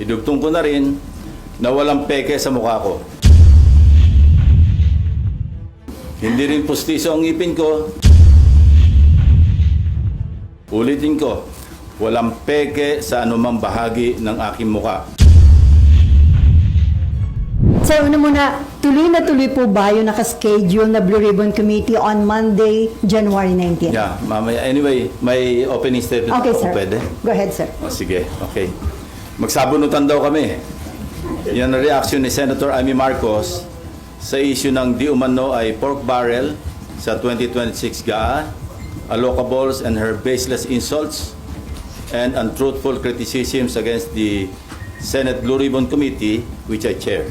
Idugtong ko na rin na walang peke sa mukha ko. Hindi rin pustiso ang ngipin ko. Ulitin ko, walang peke sa anumang bahagi ng aking mukha. Sir, una muna, tuloy na tuloy po ba yung nakaschedule na Blue Ribbon Committee on Monday, January 19? Yeah, mamaya. Anyway, may opening statement Okay, ako, sir. pwede? Go ahead, sir. O, sige, okay. Magsabunutan daw kami. Yan ang reaction ni Senator Amy Marcos sa issue ng di umano ay pork barrel sa 2026 GAA, allocables and her baseless insults and untruthful criticisms against the Senate Blue Ribbon Committee, which I chair.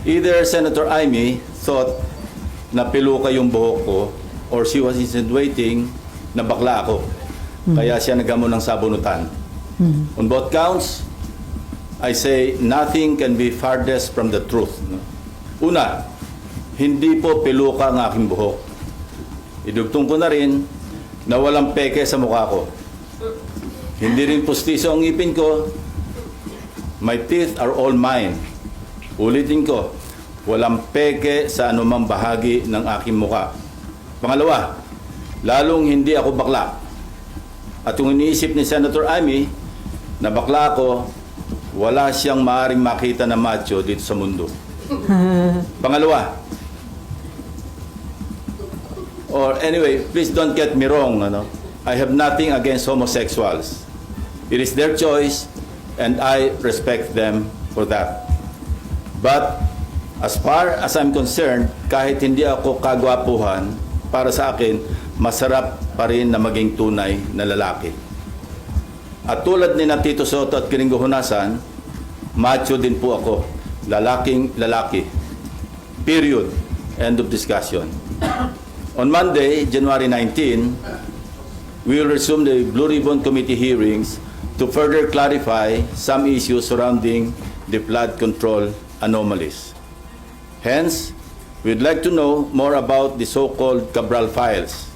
Either Senator Amy thought na piluka yung buhok ko or she was insinuating na bakla ako. Kaya siya naghamon ng sabunutan. On both counts, I say nothing can be farthest from the truth. Una, hindi po piluka ang aking buhok. Idugtong ko na rin na walang peke sa mukha ko. Hindi rin pustiso ang ngipin ko. My teeth are all mine. Ulitin ko, walang peke sa anumang bahagi ng aking mukha. Pangalawa, lalong hindi ako bakla. At kung iniisip ni Senator Amy na bakla ako, wala siyang maaaring makita na macho dito sa mundo. Pangalawa, or anyway, please don't get me wrong, I have nothing against homosexuals. It is their choice and I respect them for that. But as far as I'm concerned, kahit hindi ako kagwapuhan, para sa akin, masarap pa rin na maging tunay na lalaki. At tulad ni Tito Soto at Kiringo Hunasan, macho din po ako. Lalaking lalaki. Period. End of discussion. On Monday, January 19, we will resume the Blue Ribbon Committee hearings to further clarify some issues surrounding the flood control anomalies. Hence, we'd like to know more about the so-called Cabral files.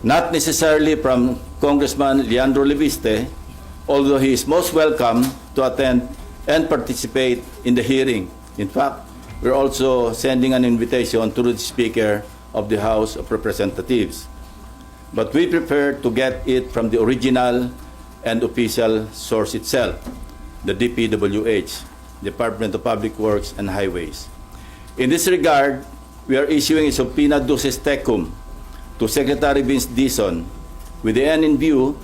Not necessarily from Congressman Leandro Leviste, although he is most welcome to attend and participate in the hearing. In fact, we're also sending an invitation to the Speaker of the House of Representatives. But we prefer to get it from the original and official source itself, the DPWH, Department of Public Works and Highways. In this regard, we are issuing a subpoena duces tecum to Secretary Vince Dizon with the end in view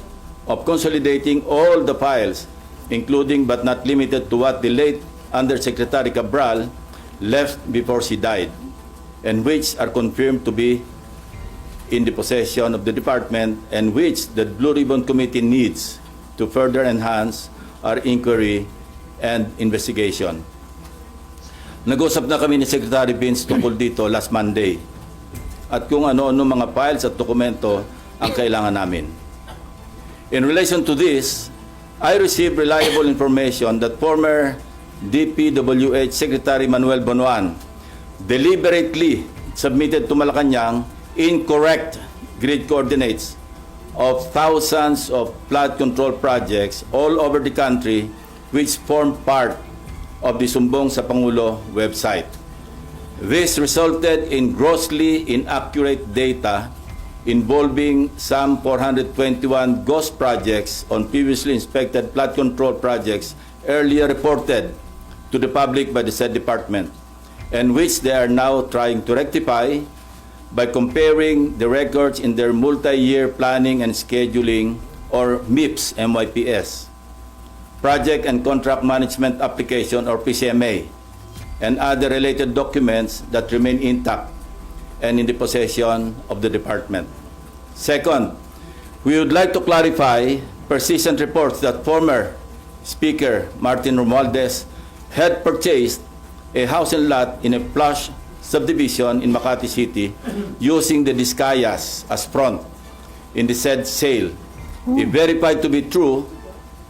of consolidating all the files, including but not limited to what the late Undersecretary Cabral left before she died, and which are confirmed to be in the possession of the department and which the Blue Ribbon Committee needs to further enhance our inquiry and investigation. Nag-usap na kami ni Secretary Vince tungkol dito last Monday at kung ano-ano mga files at dokumento ang kailangan namin. In relation to this, I received reliable information that former DPWH Secretary Manuel Bonoan deliberately submitted to Malacanang incorrect grid coordinates of thousands of flood control projects all over the country which form part of the Sumbong sa Pangulo website. This resulted in grossly inaccurate data involving some 421 ghost projects on previously inspected flood control projects earlier reported to the public by the said department, and which they are now trying to rectify by comparing the records in their multi-year planning and scheduling, or MIPS, MYPS, Project and Contract Management Application, or PCMA, and other related documents that remain intact and in the possession of the department. Second, we would like to clarify persistent reports that former Speaker Martin Romualdez had purchased a house and lot in a plush subdivision in Makati City using the Discayas as front in the said sale. If verified to be true,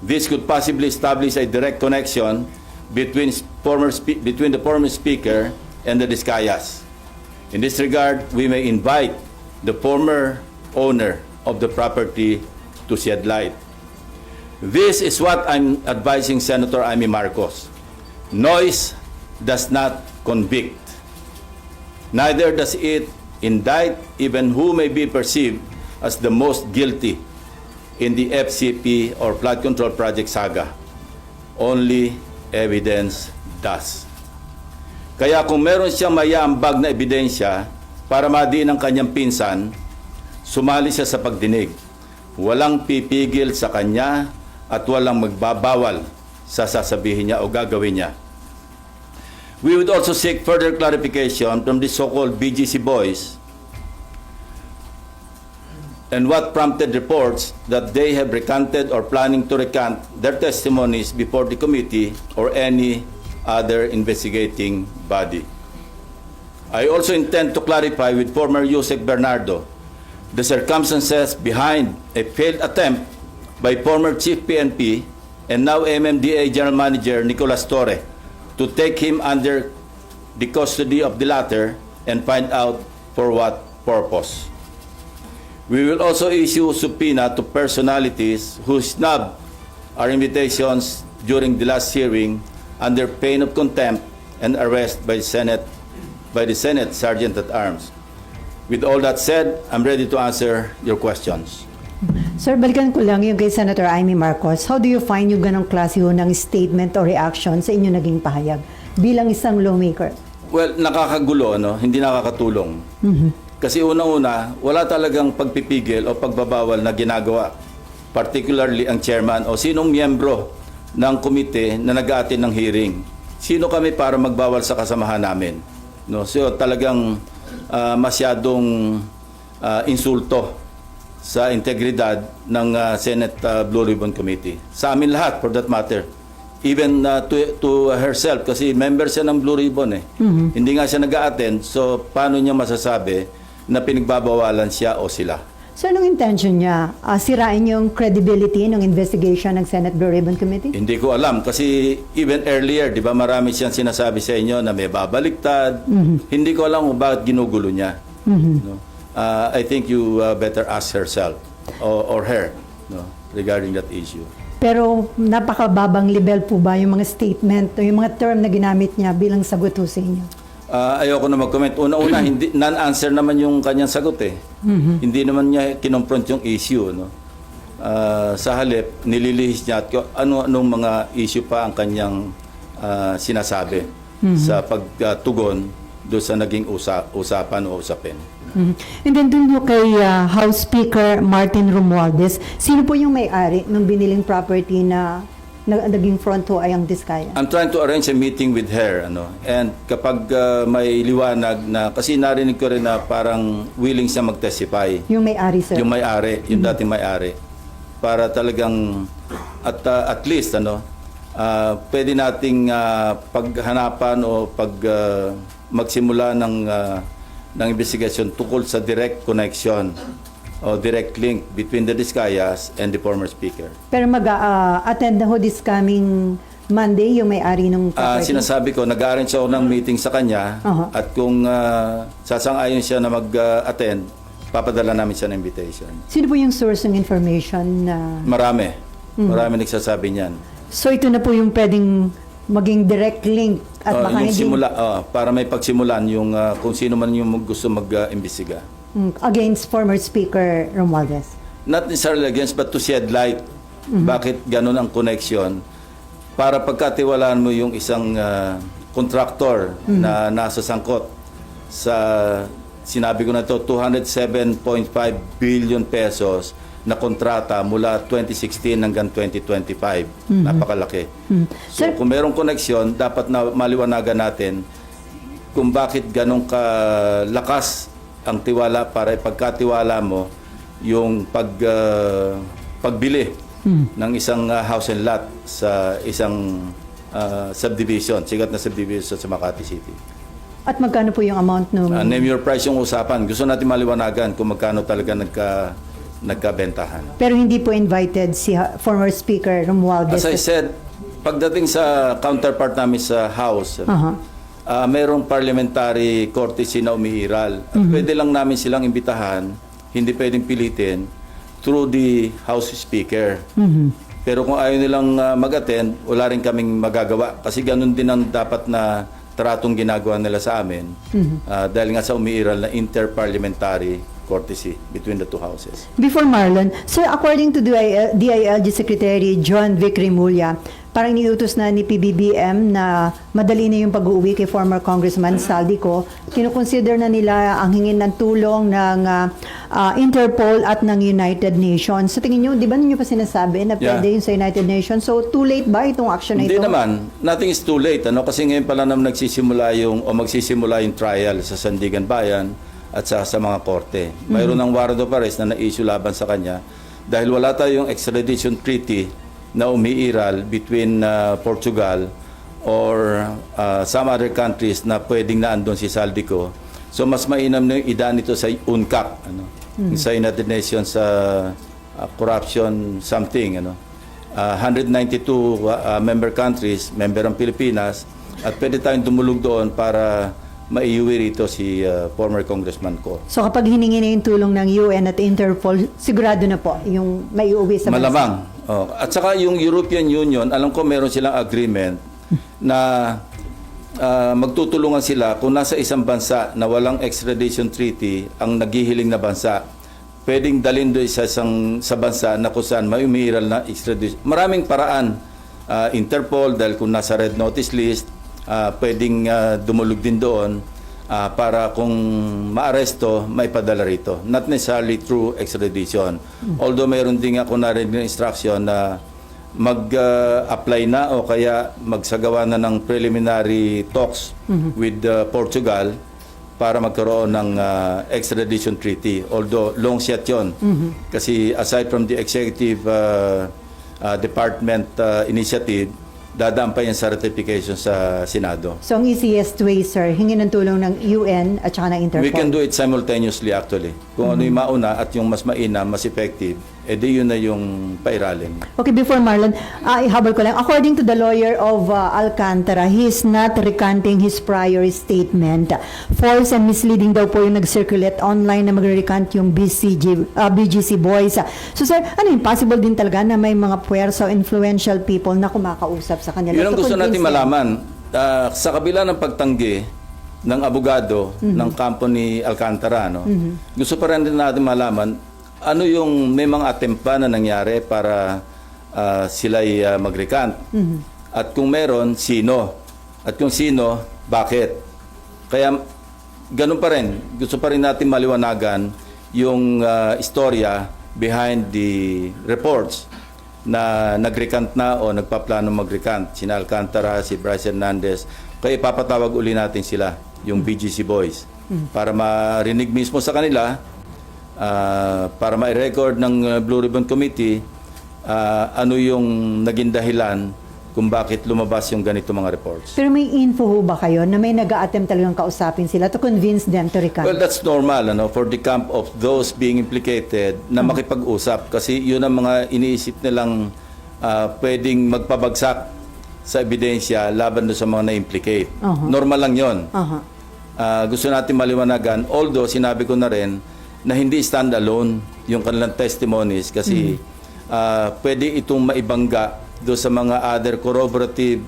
this could possibly establish a direct connection between the former Speaker and the Discayas. In this regard, we may invite the former owner of the property to shed light. This is what I'm advising Senator Amy Marcos. Noise does not convict. Neither does it indict even who may be perceived as the most guilty in the FCP or flood control project saga. Only evidence does. Kaya kung meron siyang mayambag na ebidensya para madiin ang kanyang pinsan, sumali siya sa pagdinig. Walang pipigil sa kanya at walang magbabawal sa sasabihin niya o gagawin niya. We would also seek further clarification from the so-called BGC boys and what prompted reports that they have recanted or planning to recant their testimonies before the committee or any other investigating body. I also intend to clarify with former Yusek Bernardo the circumstances behind a failed attempt by former Chief PNP and now MMDA General Manager Nicolas Torre to take him under the custody of the latter and find out for what purpose. We will also issue subpoena to personalities who snubbed our invitations during the last hearing under pain of contempt and arrest by the Senate Sergeant at Arms. With all that said, I'm ready to answer your questions. Sir, balikan ko lang yung kay Senator Amy Marcos. How do you find yung ganong klase ho ng statement o reaction sa inyo naging pahayag bilang isang lawmaker? Well, nakakagulo, no? Hindi nakakatulong. Kasi unang-una, wala talagang pagpipigil o pagbabawal na ginagawa. Particularly ang chairman o sinong miyembro ng komite na nag-aatin ng hearing. Sino kami para magbawal sa kasamahan namin? No? So talagang masyadong insulto sa integridad ng Senate Blue Ribbon Committee. Sa amin lahat, for that matter. Even to herself, kasi member siya ng Blue Ribbon eh. Hindi nga siya nag-a-attend, so paano niya masasabi na pinagbabawalan siya o sila? So, anong intention niya? Sirain yung credibility ng investigation ng Senate Blue Ribbon Committee? Hindi ko alam, kasi even earlier, di ba marami siyang sinasabi sa inyo na may babaliktad. Hindi ko alam kung bakit ginugulo niya. No? I think you better ask herself or her, no, regarding that issue. Pero napakababang level po ba yung mga statement o yung mga term na ginamit niya bilang sagot ho sa inyo? Ayoko na mag-comment. Una-una, hindi, non-answer naman yung kanyang sagot eh. Hindi naman niya kinonfront yung issue. No? Sa halip, nililihis niya at anong mga issue pa ang kanyang sinasabi sa pagtugon doon sa naging usapan o usapin. And then dun ho kay House Speaker Martin Romualdez, sino po yung may-ari ng biniling property na naging front ho ay ang Diskaya? I'm trying to arrange a meeting with her, and kapag may liwanag na, kasi narinig ko rin na parang willing siya mag-testify. Yung may-ari, sir? Yung may-ari, yung dating may-ari. Para talagang, at least, pwede nating paghanapan o magsimula ng investigasyon tungkol sa direct connection o direct link between the Diskayas and the former speaker. Pero mag-attend na ho this coming Monday yung may-ari ng property? Sinasabi ko, nag-arrange ako ng meeting sa kanya at kung sasang-ayon siya na mag-attend, papadala namin siya ng invitation. Sino po yung source ng information na... Marami. Marami nagsasabi niyan. So ito na po yung pwedeng maging direct link at baka yung hindi... para may pagsimulan yung kung sino man yung gusto mag-imbestiga. Against former Speaker Romualdez? Not necessarily against, but to shed light. Bakit ganun ang connection? Para pagkatiwalaan mo yung isang contractor na nasa sangkot sa, sinabi ko na ito, 207.5 billion pesos na kontrata mula 2016 hanggang 2025. Napakalaki. So kung merong koneksyon, dapat na maliwanagan natin kung bakit ganong kalakas ang tiwala para ipagkatiwala mo yung pagbili ng isang house and lot sa isang subdivision, sikat na subdivision sa Makati City. At magkano po yung amount nung... Name your price yung usapan. Gusto natin maliwanagan kung magkano talaga nagkabentahan. Pero hindi po invited si former Speaker Romualdez? As I said, pagdating sa counterpart namin sa House, mayroong parliamentary courtesy na umiiral. At pwede lang namin silang imbitahan, hindi pwedeng pilitin, through the House Speaker. Pero kung ayaw nilang mag-attend, wala rin kaming magagawa. Kasi ganun din ang dapat na tratong ginagawa nila sa amin. Dahil nga sa umiiral na interparliamentary courtesy between the two houses. Before Marlon, sir, according to DILG Secretary John Vic Remulla, parang niutos na ni PBBM na madali na yung pag-uwi kay former Congressman Saldico. Kinukonsider na nila ang hingin ng tulong ng Interpol at ng United Nations. Sa tingin nyo, di ba ninyo pa sinasabi na pwede yun sa United Nations? So, too late ba itong action na ito? Hindi naman. Nothing is too late. Kasi ngayon pala naman magsisimula yung trial sa Sandigan Bayan at sa mga korte. Mayroon ng warrant of arrest na na-issue laban sa kanya dahil wala tayong extradition treaty na umiiral between Portugal or some other countries na pwedeng naandun si Saldico. So mas mainam na yung idaan nito sa UNCAC, sa United Nations Corruption something. 192 member countries, member ang Pilipinas, at pwede tayong dumulog doon para maiuwi rito si former Congressman ko. So kapag hiningi na yung tulong ng UN at Interpol, sigurado na po yung maiuwi sa bansa? Malamang. At saka yung European Union, alam ko meron silang agreement na magtutulungan sila kung nasa isang bansa na walang extradition treaty ang naghihiling na bansa, pwedeng dalhin doon sa bansa na kung saan may umiiral na extradition. Maraming paraan. Interpol, dahil kung nasa red notice list, pwedeng dumulog din doon para kung maaresto, maipadala rito. Not necessarily through extradition. Although mayroon din ako narinig ng instruction na mag-apply na o kaya magsagawa na ng preliminary talks with Portugal para magkaroon ng extradition treaty. Although long shot yun. Kasi aside from the executive department initiative, dadaan pa yan sa ratification sa Senado. So ang easiest way, sir, hingin ng tulong ng UN at saka ng Interpol? We can do it simultaneously actually. Kung ano yung mauna at yung mas mainam, mas effective, edi yun na yung pairalin. Okay, before Marlon, ihabol ko lang. According to the lawyer of Alcantara, he is not recanting his prior statement. False and misleading daw po yung nag-circulate online na magre-recant yung BGC boys. So sir, ano yung possible din talaga na may mga puwersa o influential people na kumakausap sa kanila? Yun ang gusto natin malaman. Sa kabila ng pagtanggi ng abogado ng kampo ni Alcantara, gusto pa rin natin malaman ano yung may mga atempa na nangyari para sila'y mag-recant. At kung meron, sino? At kung sino, bakit? Kaya ganun pa rin. Gusto pa rin natin maliwanagan yung istorya behind the reports na nag-recant na o nagpaplano mag-recant. Sina Alcantara, si Bryce Hernandez. Kaya ipapatawag uli natin sila, yung BGC boys, para marinig mismo sa kanila, para ma-record ng Blue Ribbon Committee ano yung naging dahilan kung bakit lumabas yung ganito mga reports. Pero may info ho ba kayo na may nag-a-attempt talagang kausapin sila to convince them to recant? Well, that's normal for the camp of those being implicated na makipag-usap kasi yun ang mga iniisip nilang pwedeng magpabagsak sa ebidensya laban doon sa mga na-implicate. Normal lang yun. Gusto natin maliwanagan, although sinabi ko na rin na hindi stand-alone yung kanilang testimonies kasi pwede itong maibangga do sa mga other corroborative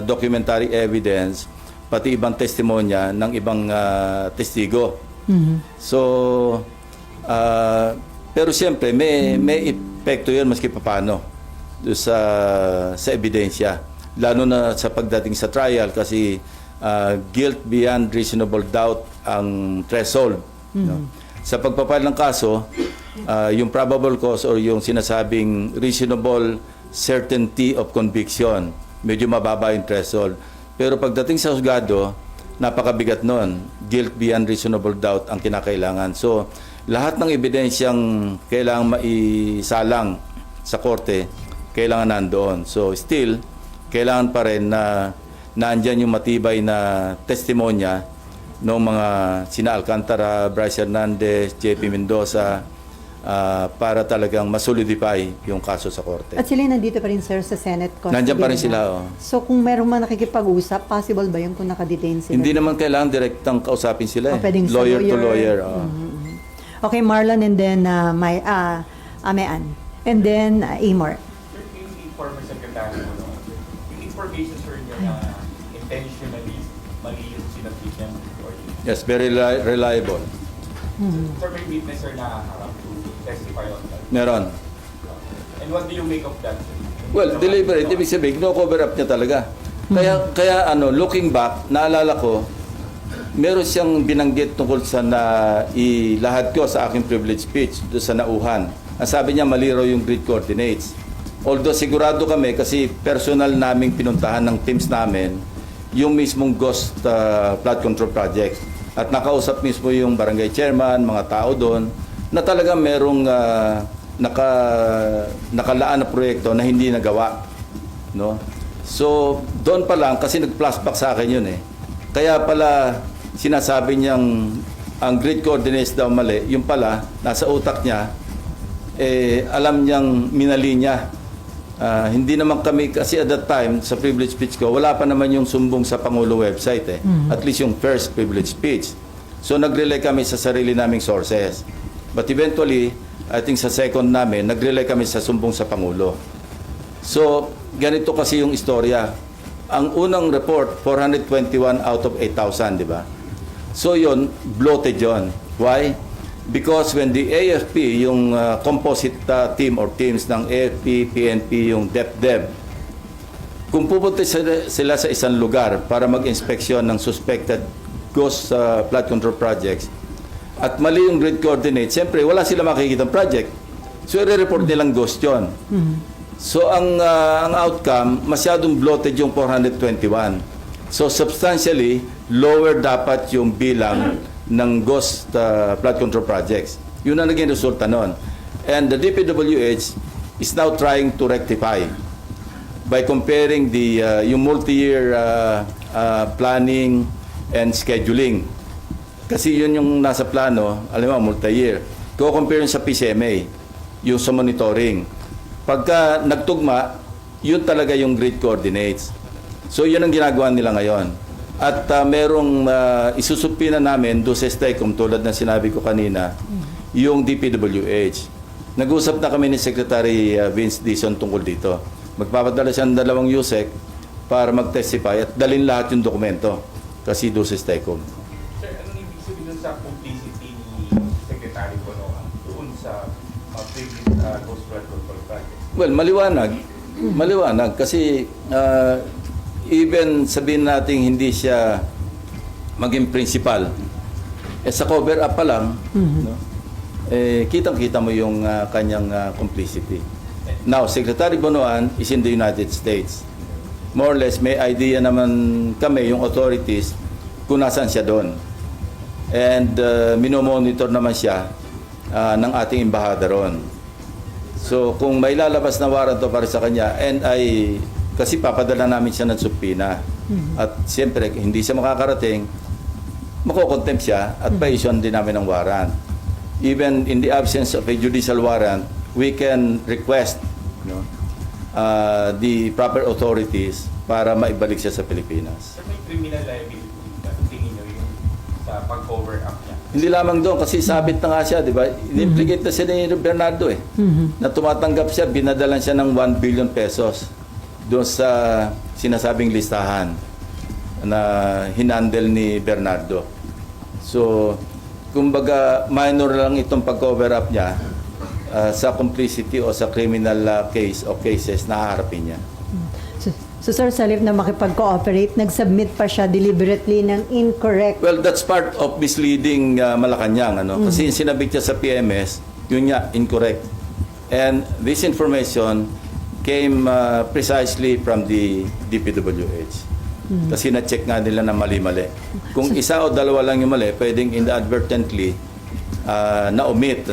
documentary evidence pati ibang testimonya ng ibang testigo. So, pero siyempre may epekto yun maski paano do sa ebidensya. Lalo na sa pagdating sa trial kasi guilt beyond reasonable doubt ang threshold. Sa pagpapile ng kaso, yung probable cause or yung sinasabing reasonable certainty of conviction, medyo mababa yung threshold. Pero pagdating sa husgado, napakabigat nun. Guilt beyond reasonable doubt ang kinakailangan. So, lahat ng ebidensyang kailangan maisalang sa korte, kailangan nandoon. So, still, kailangan pa rin na nandyan yung matibay na testimonya ng mga sina Alcantara, Bryce Hernandez, JP Mendoza, para talagang masolidify yung kaso sa korte. At sila nandito pa rin, sir, sa Senate Custody. Nandiyan pa rin sila. So kung meron man nakikipag-usap, possible ba yun kung nakadetain sila? Hindi naman kailangan direktang kausapin sila. Pwedeng sa lawyer to lawyer. Okay, Marlon, and then Mayan. And then Amor. information, sir, niyo na intentionally mali yung sinabit niyang recording? Yes, very reliable. Sir, may witness, sir, na harap to testify on that. Meron. And what do you make of that, sir? Well, deliberate. Ibig sabihin, no-cover up niya talaga. Kaya looking back, naalala ko, meron siyang binanggit tungkol sa ilahad ko sa aking privilege speech doon sa nauhan. Ang sabi niya, mali raw yung grid coordinates. Although sigurado kami, kasi personal naming pinuntahan ng teams namin, yung mismong ghost flood control project. At nakausap mismo yung barangay chairman, mga tao doon, na talaga merong nakalaan na proyekto na hindi nagawa. No? So, doon pa lang, kasi nag-flashback sa akin yun eh. Kaya pala, sinasabi niyang ang grid coordinates daw mali, yung pala, nasa utak niya, alam niyang minali niya. Hindi naman kami, kasi at that time, sa privilege speech ko, wala pa naman yung sumbong sa Pangulo website eh. At least yung first privilege speech. So, nag-relay kami sa sarili naming sources. But eventually, I think sa second namin, nag-relay kami sa sumbong sa Pangulo. So, ganito kasi yung istorya. Ang unang report, 421 out of 8,000, di ba? So yun, bloated yun. Why? Because when the AFP, yung composite team or teams ng AFP, PNP, yung DepDep, kung pupunta sila sa isang lugar para mag-inspeksyon ng suspected ghost flood control projects, at mali yung grid coordinate, siyempre wala sila makikita project. So i-report nilang ghost yun. So ang outcome, masyadong bloated yung 421. So substantially, lower dapat yung bilang ng ghost flood control projects. Yun ang naging resulta nun. And the DPWH is now trying to rectify by comparing yung multi-year planning and scheduling. Kasi yun yung nasa plano, alam mo, multi-year. Ko-compare yun sa PCMA, yung sa monitoring. Pagka nagtugma, yun talaga yung grid coordinates. So yun ang ginagawa nila ngayon. At merong isusupina namin doon sa STECOM, tulad na sinabi ko kanina, yung DPWH. Nag-usap na kami ni Secretary Vince Dizon tungkol dito. Magpapadala siya ng 2 USEC para mag-testify at dalhin lahat yung dokumento kasi doon sa STECOM. Sir, anong ibig sabihin sa complicity ni Secretary Bonoan doon sa previous ghost flood control project? Well, maliwanag. Maliwanag kasi even sabihin natin hindi siya maging principal, sa cover up pa lang, no? Kitang-kita mo yung kanyang complicity. Now, Secretary Bonoan is in the United States. More or less, may idea naman kami, yung authorities, kung nasaan siya doon. And minomonitor naman siya ng ating embahada ron. So, kung may lalabas na waranto para sa kanya, kasi papadala namin siya ng subpina. At siyempre, hindi siya makakarating, makokontempt siya at pa-issue din namin ng warrant. Even in the absence of a judicial warrant, we can request the proper authorities para maibalik siya sa Pilipinas. Sir, may criminal liability na tingin nyo yung sa pag-cover up niya? Hindi lamang doon, kasi sabit na nga siya, di ba? In-implicate na siya ni Bernardo eh. Na tumatanggap siya, binadalan siya ng 1 billion pesos doon sa sinasabing listahan na hinandle ni Bernardo. So, kumbaga, minor lang itong pag-cover up niya sa complicity o sa criminal case o cases na haharapin niya. So Sir, sa halip na makipag-cooperate, nag-submit pa siya deliberately ng incorrect. Well, that's part of misleading Malacanang. Kasi yung sinabit niya sa PMS, yun niya, incorrect. And this information came precisely from the DPWH. Kasi na-check nga nila na mali-mali. Kung isa o dalawa lang yung mali, pwedeng inadvertently na-omit,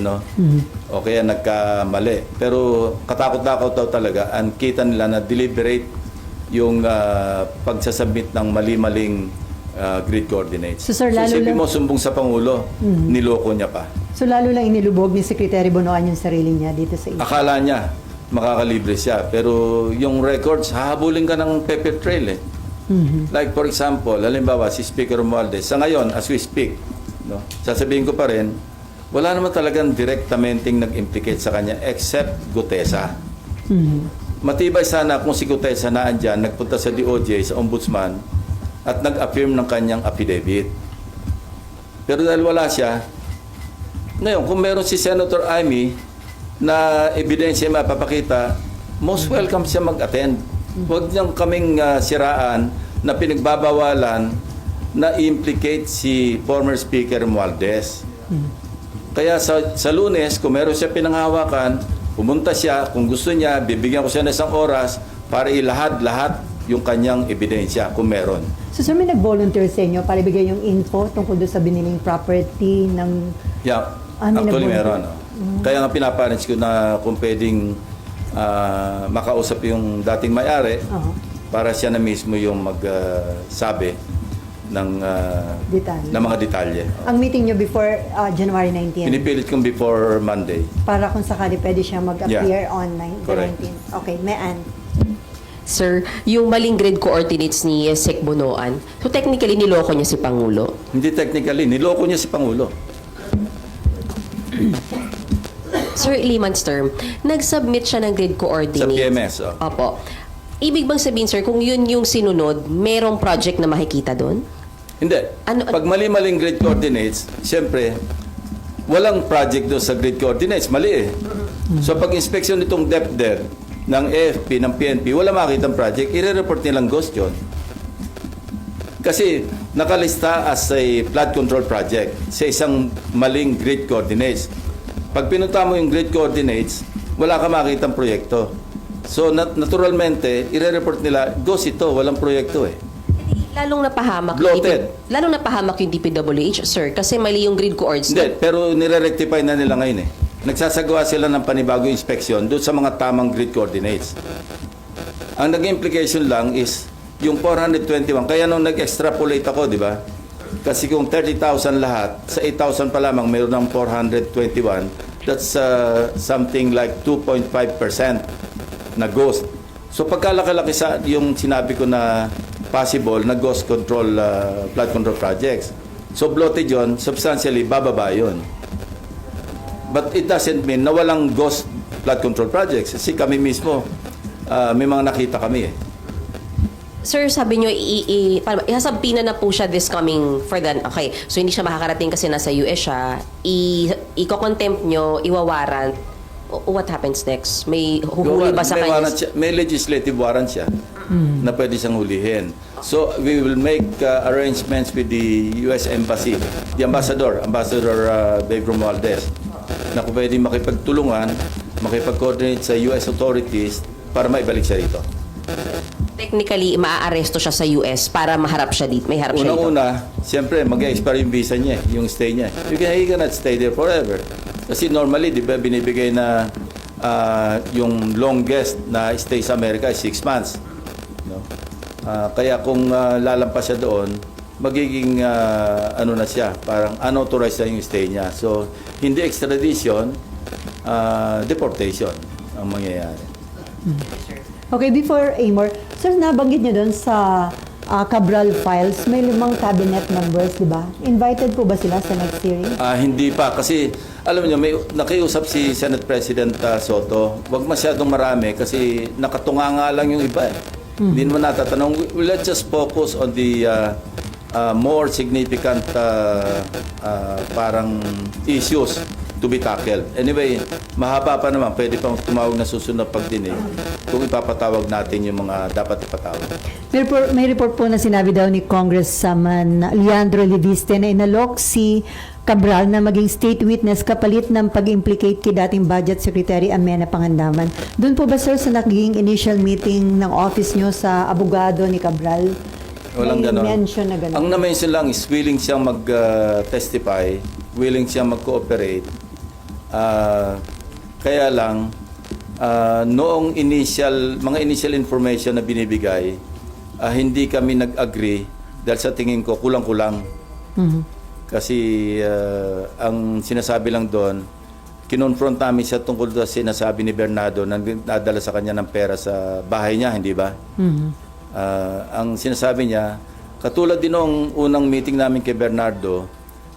o kaya nagkamali. Pero katakot-takot daw talaga, and kita nila na deliberate yung pagsasubmit ng mali-maling grid coordinates. So, sir, lalo isipin lang- mo, sumbong sa Pangulo, niloko niya pa. So lalo lang inilubog ni Secretary Bonoan yung sarili niya dito sa issue. Akala niya, makakalibre siya. Pero yung records, hahabulin ka ng paper trail eh. Like for example, halimbawa si Speaker Romualdez, sa ngayon, as we speak, sasabihin ko pa rin, wala naman talagang directamenting nag-implicate sa kanya except Gutesa. matibay sana kung si Gutesa na andyan, nagpunta sa DOJ, sa Ombudsman, at nag-affirm ng kanyang affidavit. Pero dahil wala siya, ngayon, kung meron si Senator Amy na ebidensya mapapakita, most welcome siya mag-attend. Huwag niyang kaming siraan na pinagbabawalan na implicate si former Speaker Romualdez. Kaya sa Lunes, kung meron siya pinanghawakan, pumunta siya, kung gusto niya, bibigyan ko siya ng isang oras para ilahad-lahat yung kanyang ebidensya kung meron. So sir, may nag-volunteer sa inyo para ibigay yung info tungkol doon sa biniling property ng... Yeah, May actually nag-volunteer. meron. Kaya nga pinaparents ko na kung pwedeng makausap yung dating may-ari para siya na mismo yung magsabi ng Detalye. ng mga detalye. Ang meeting nyo before January 19. Pinipilit kong before Monday. Para kung sakali pwede siya mag-appear Yeah. on Correct. 19. Okay, may Ann. Sir, yung maling grid coordinates ni Sec Bonoan, so technically niloko niya si Pangulo. Hindi technically, niloko niya si Pangulo. Sir, layman's term, nag-submit siya ng grid coordinates. Sa PMS, oh. Opo. Ibig bang sabihin, sir, kung yun yung sinunod, merong project na makikita doon? Hindi. Ano- Pag mali-maling grid coordinates, siyempre, walang project doon sa grid coordinates. Mali eh. So pag inspection nitong DepDep ng AFP, ng PNP, wala makitang project, i-report nilang ghost yun. Kasi nakalista as a flood control project sa isang maling grid coordinates. Pag pinunta mo yung grid coordinates, wala ka makitang proyekto. So naturalmente, i-report nila, ghost ito, walang proyekto eh. Lalong napahamak Bloated. lalong napahamak yung DPWH, sir, kasi mali yung grid coordinates. Hindi, pero nire-rectify na nila ngayon eh. Nagsasagawa sila ng panibagong inspeksyon doon sa mga tamang grid coordinates. Ang naging implication lang is yung 421. Kaya nung nag-extrapolate ako, di ba? Kasi kung 30,000 lahat, sa 8,000 pa lamang mayroon ng 421, that's something like 2.5% na ghost. So pagkalaki-laki sa yung sinabi ko na possible na ghost control, flood control projects. So bloated yun, substantially bababa yun. But it doesn't mean na walang ghost flood control projects. Kasi kami mismo, may mga nakita kami eh. Sir, sabi nyo, ihasabpina na po siya this coming for the... Okay, so hindi siya makakarating kasi nasa US siya. Iko-contempt nyo, iwawarrant. What happens next? May huhuli ba sa may kanya? warrant siya, may legislative warrant siya na pwede siyang hulihin. So we will make arrangements with the US Embassy, the Ambassador Babe Romualdez, na kung pwede makipagtulungan, makipag-coordinate sa US authorities para maibalik siya rito. Technically, maaaresto siya sa US para maharap siya dito. May harap siya dito. Unang-una, siyempre, mag-expire yung visa niya, yung stay niya. He cannot stay there forever. Kasi normally, di ba, binibigay na yung longest na stay sa Amerika is 6 months. No? Kaya kung lalampas siya doon, magiging ano na siya, parang unauthorized na yung stay niya. So, hindi extradition, deportation ang mangyayari. Okay, before Amor, sir, nabanggit niyo doon sa Cabral files, may 5 cabinet members, di ba? Invited po ba sila sa next hearing? Hindi pa kasi alam niyo may nakiusap si Senate President Soto. Huwag masyadong marami kasi nakatunganga lang yung iba eh. Hindi naman natatanong. Let's just focus on the more significant parang issues to be tackled. Anyway, mahaba pa naman. Pwede pang tumawag na susunod na pagdinig kung ipapatawag natin yung mga dapat ipatawag. May report po na sinabi daw ni Congressman Leandro Leviste na inalok si Cabral na maging state witness kapalit ng pag-implicate kay dating Budget Secretary Amena Pangandaman. Doon po ba, sir, sa naging initial meeting ng office nyo sa abogado ni Cabral? Walang may ganon. mention na ganon? Ang na-mention lang is willing siyang mag-testify, willing siyang mag-cooperate. Kaya lang, noong mga initial information na binibigay, hindi kami nag-agree dahil sa tingin ko kulang-kulang. Kasi ang sinasabi lang doon, kinonfront namin siya tungkol sa sinasabi ni Bernardo na nadala sa kanya ng pera sa bahay niya, hindi ba? Ang sinasabi niya, katulad din noong unang meeting namin kay Bernardo,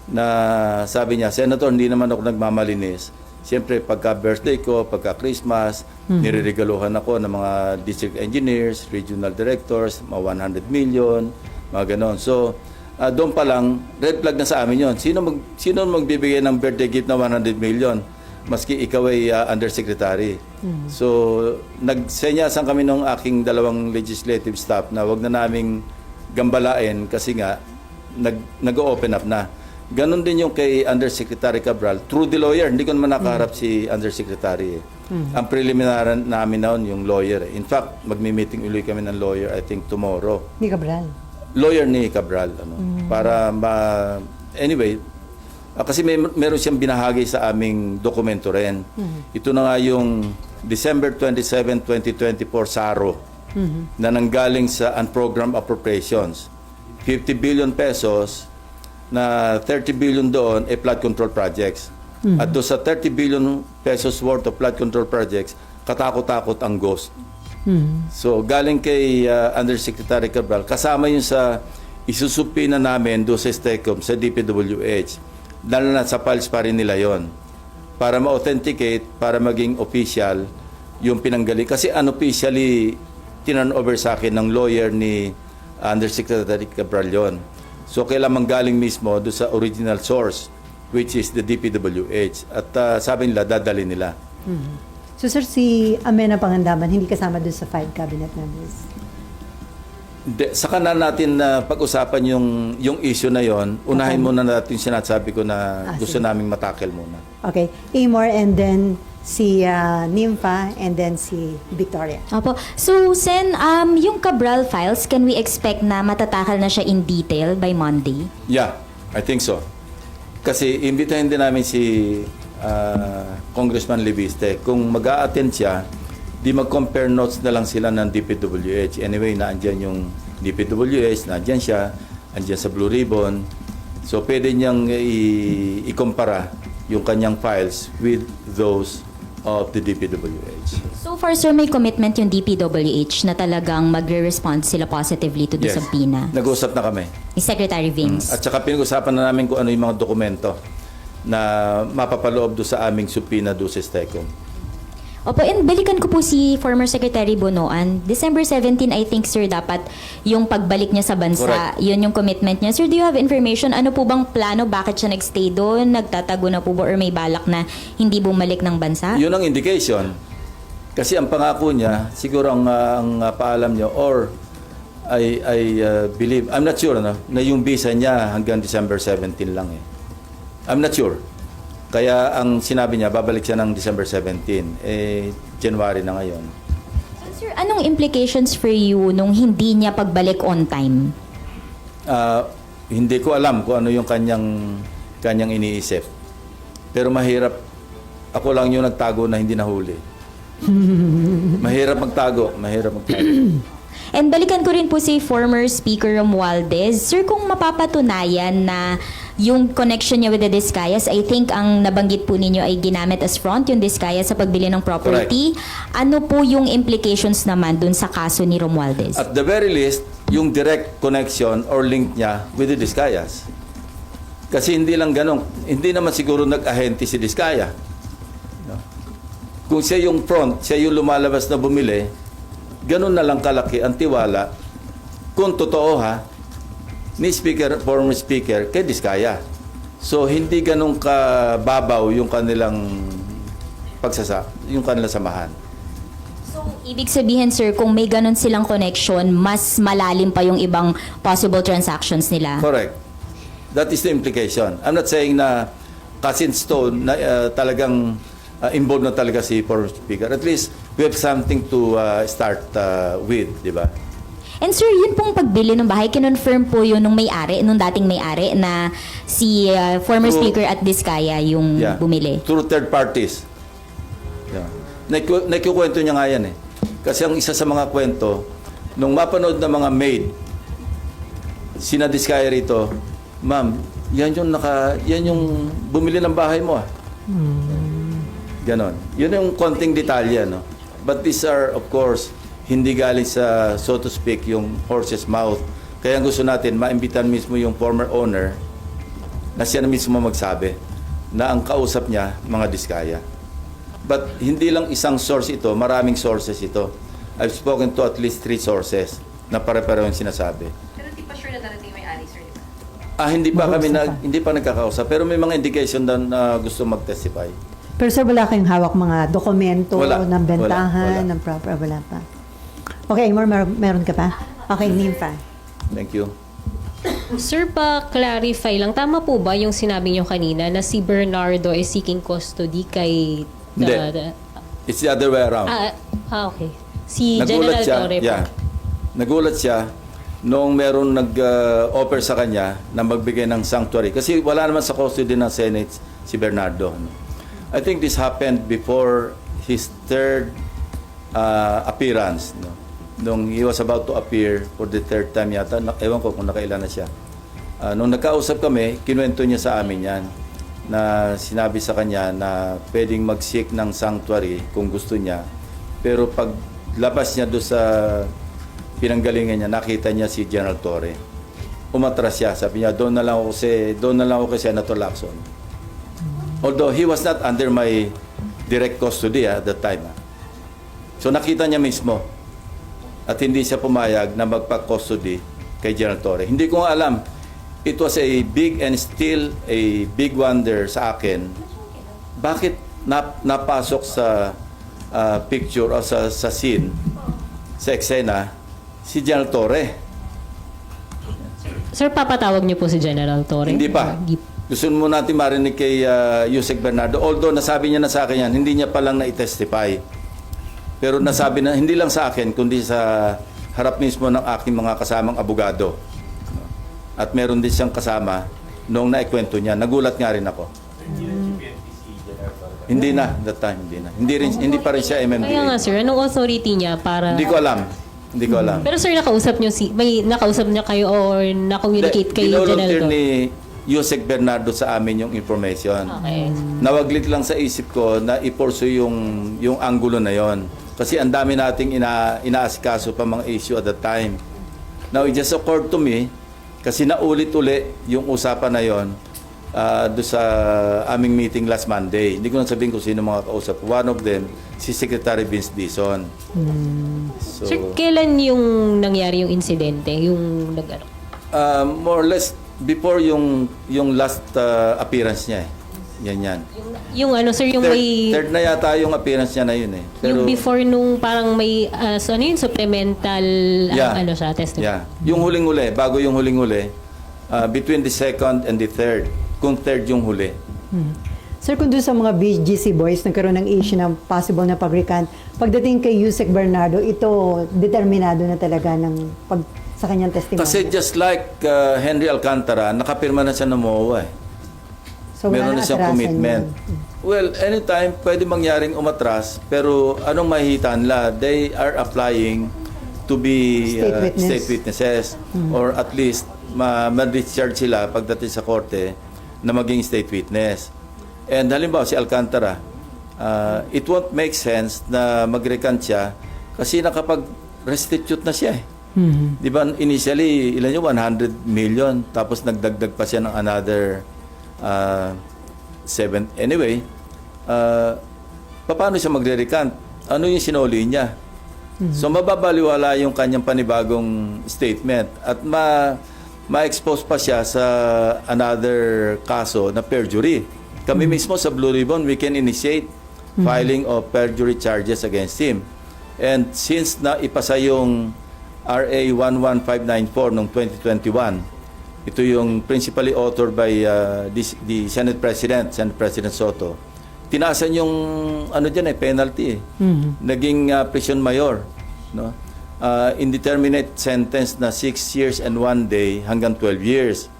na sabi niya, Senator, hindi naman ako nagmamalinis. Siyempre, pagka birthday ko, pagka Christmas, nireregaluhan ako ng mga district engineers, regional directors, mga 100 million, mga ganon. So, doon pa lang, red flag na sa amin yon. Sino magbibigay ng birthday gift na 100 million? Maski ikaw ay undersecretary. So, nagsenyasan kami ng aking dalawang legislative staff na wag na naming gambalain kasi nga, nag-open up na. Ganon din yung kay Undersecretary Cabral. Through the lawyer, hindi ko naman nakaharap si Undersecretary. Ang preliminary namin noon yung lawyer. In fact, magmi-meeting ulit kami ng lawyer, I think tomorrow. Ni Cabral. Lawyer ni Cabral. Para anyway, kasi meron siyang binahagi sa aming dokumento rin. Ito na nga yung December 27, 2024 SARO na nanggaling sa unprogrammed appropriations. 50 billion pesos na 30 billion doon ay flood control projects. At doon sa 30 billion pesos worth of flood control projects, katakot-takot ang ghost. So galing kay Undersecretary Cabral, kasama yun sa isusupina namin doon sa STECOM, sa DPWH. Dahil na sa files pa rin nila yon para ma-authenticate, para maging official yung pinanggaling. Kasi unofficially, tinan-over sa akin ng lawyer ni Undersecretary Cabral yon. So, kailangan galing mismo doon sa original source, which is the DPWH. At sabi nila, dadali nila. So sir, si Amena Pangandaman, hindi kasama doon sa 5 cabinet members? Saka na natin pag-usapan yung issue na yon. Unahin muna natin sinasabi ko na gusto sige. naming matakel muna. Okay. Amor, and then si Nympha, and then si Victoria. Opo. So, Sen, yung Cabral files, can we expect na matatakal na siya in detail by Monday? Yeah, I think so. Kasi imbitahin din namin si Congressman Libiste. Kung mag-a-attend siya, di mag-compare notes na lang sila ng DPWH. Anyway, naandyan yung DPWH, naandyan siya, andyan sa Blue Ribbon. So, pwede niyang i-compara yung kanyang files with those of the DPWH. So far, sir, may commitment yung DPWH na talagang magre-respond sila positively to the Yes. subpoena. Nag-usap na kami. Ni Secretary Vince. At saka pinag-usapan na namin kung ano yung mga dokumento na mapapaloob do sa aming subpoena do sa STECOM. Opo, and balikan ko po si former Secretary Bonoan. December 17, I think, sir, dapat yung pagbalik niya sa bansa, Correct. yun yung commitment niya. Sir, do you have information? Ano po bang plano? Bakit siya nagstay doon? Nagtatago na po ba? Or may balak na hindi bumalik ng bansa? Yun ang indication. Kasi ang pangako niya, siguro ang paalam niya, or I believe, I'm not sure, na yung visa niya hanggang December 17 lang eh. I'm not sure. Kaya ang sinabi niya, babalik siya ng December 17. January na ngayon. So, sir, anong implications for you nung hindi niya pagbalik on time? Hindi ko alam kung ano yung kanyang iniisip. Pero mahirap. Ako lang yung nagtago na hindi nahuli. Mahirap magtago. And balikan ko rin po si former Speaker Romualdez. Sir, kung mapapatunayan na yung connection niya with the Discayas, I think ang nabanggit po ninyo ay ginamit as front yung Discayas sa pagbili ng property. Ano po yung implications naman dun sa kaso ni Romualdez? At the very least, yung direct connection or link niya with the Discayas. Kasi hindi lang ganun. Hindi naman siguro nag-ahente si Discaya. No? Kung siya yung front, siya yung lumalabas na bumili, ganun na lang kalaki ang tiwala, kung totoo ni former speaker kay Discaya. So hindi ganun kababaw yung kanilang yung kanilang samahan. So, ibig sabihin, sir, kung may ganun silang connection, mas malalim pa yung ibang possible transactions nila. Correct. That is the implication. I'm not saying na cast in stone na talagang involved na talaga si former speaker. At least we have something to start with, di ba? And sir, yun pong pagbili ng bahay, kinonfirm po yun nung dating may-ari na si former True. speaker at Discaya yung bumili. Through third parties. Yeah. Naikukwento niya nga yan eh. Kasi ang isa sa mga kwento, nung mapanood ng mga maid, sina Discaya rito, ma'am, yan yung bumili ng bahay mo ah. Ganon. Yun yung konting detalye, no? But these are, of course, hindi galing sa, so to speak, yung horse's mouth. Kaya gusto natin, maimbitan mismo yung former owner na siya na mismo magsabi na ang kausap niya, mga Discaya. But hindi lang isang source ito, maraming sources ito. I've spoken to at least 3 sources na pare-pareho yung sinasabi. Pero di pa sure na darating may ari, sir, di ba? Hindi pa kami Mag-uusap pa. hindi pa nagkakausap, pero may mga indication doon na gusto mag-testify. Pero sir, wala kayong hawak mga dokumento Wala. ng bentahan, Wala. ng proper, wala pa. Okay, meron ka pa? Okay, Nympha. Thank you. Sir, pa-clarify lang, tama po ba yung sinabi niyo kanina na si Bernardo is seeking custody kay... Hindi. It's the other way around. Okay. Si General Torre po. Nagulat siya noong meron nag-offer sa kanya na magbigay ng sanctuary. Kasi wala naman sa custody ng Senate si Bernardo. I think this happened before his third appearance. No? Nung he was about to appear for the third time yata, ewan ko kung nakailan na siya. Nung nagkausap kami, kinuwento niya sa amin yan na sinabi sa kanya na pwedeng mag-seek ng sanctuary kung gusto niya. Pero pag labas niya doon sa pinanggalingan niya, nakita niya si General Torre. Umatras siya. Sabi niya, doon na lang ako kay Senator Lacson. Although he was not under my direct custody at that time. So nakita niya mismo at hindi siya pumayag na magpa-custody kay General Torre. Hindi ko nga alam. It was a big and still a big wonder sa akin. Bakit napasok sa picture o sa scene, sa eksena, si General Torre? Sir, papatawag niyo po si General Torre? Hindi pa. Gusto mo natin marinig kay Yusek Bernardo. Although nasabi niya na sa akin yan, hindi niya palang na-testify. Pero nasabi na, hindi lang sa akin, kundi sa harap mismo ng aking mga kasamang abogado. At meron din siyang kasama noong naikwento niya. Nagulat nga rin ako. Hindi na, that time, hindi na. Hindi pa rin siya MMDA. Kaya nga sir, anong authority niya para... Hindi ko alam. Hindi ko alam. Pero sir, nakausap niyo may nakausap niya kayo or na-communicate kay General Binolunteer Torre? ni Yusek Bernardo sa amin yung information. Okay. Nawaglit lang sa isip ko na i-pursue yung angulo na yon. Kasi ang dami nating inaasikaso pa mga issue at that time. Now, it just occurred to me, kasi naulit-uli yung usapan na yon doon sa aming meeting last Monday. Hindi ko na sabihin kung sino mga kausap. One of them, si Secretary Vince Dizon. So, Sir, kailan yung nangyari yung insidente? Yung nag-ano? more or less, before yung last appearance niya eh. Yan. Yung ano sir, yung may... Third na yata yung appearance niya na yun eh. yung before nung parang may ano yun, supplemental ano siya, testimony. Yeah. Yung huling-huli, bago yung huling-huli, between the second and the third. Kung third yung huli. Sir, kung doon sa mga BGC boys, nagkaroon ng issue ng possible na pag-recant, pagdating kay Yusek Bernardo, ito determinado na talaga ng sa kanyang testimony. Kasi just like Henry Alcantara, nakapirma na siya ng MOA eh. So, wala Meron na siyang atrasan commitment. yun. Well, anytime pwede mangyaring umatras, pero anong mahihitan la? They are applying to be State witness. state witnesses or at least ma-discharge sila pagdating sa korte na maging state witness. And halimbawa si Alcantara, it won't make sense na mag-recant siya kasi nakapag-restitute na siya eh. Di ba initially, ilan yun? 100 million. Tapos nagdagdag pa siya ng another 7. Anyway, paano siya magre-recant? Ano yung sinuli niya? So mababaliwala yung kanyang panibagong statement at ma-expose pa siya sa another kaso na perjury. Kami mismo sa Blue Ribbon, we can initiate filing of perjury charges against him. And since na ipasa yung RA 11594 noong 2021, ito yung principally authored by the Senate President Soto. Tinaasan yung penalty eh. Naging prison mayor, no? Indeterminate sentence na 6 years and 1 day hanggang 12 years.